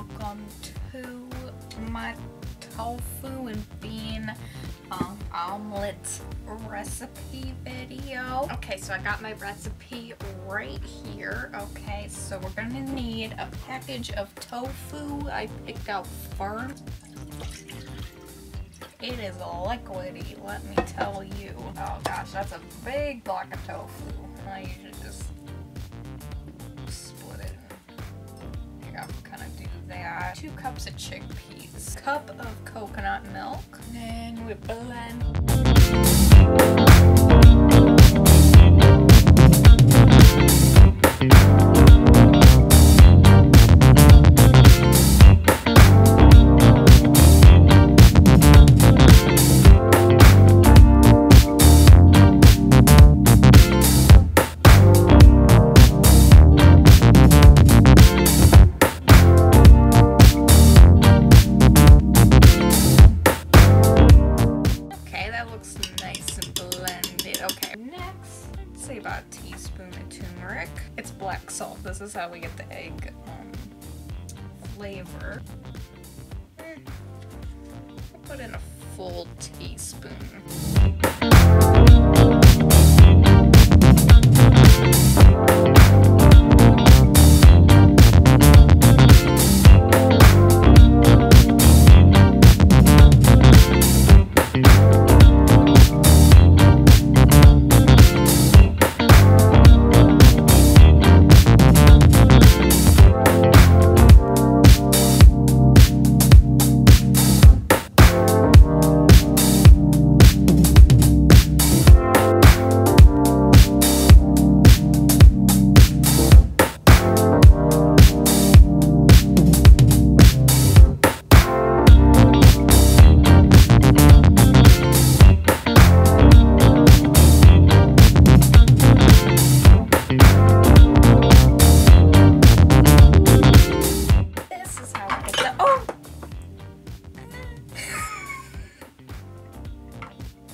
welcome to my tofu and bean omelet recipe video. Okay, so I got my recipe right here. Okay, so we're gonna need a package of tofu. I picked out firm. It is liquidy, let me tell you. Oh gosh, that's a big block of tofu. I usually just split it. Yeah, kind of do that. 2 cups of chickpeas. Cup of coconut milk. And we blend. Say about a teaspoon of turmeric. It's black salt. This is how we get the egg flavor. I'll put in a full teaspoon.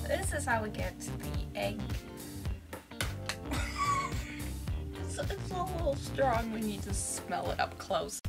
This is how we get to the egg. It's a little strong when you just smell it up close.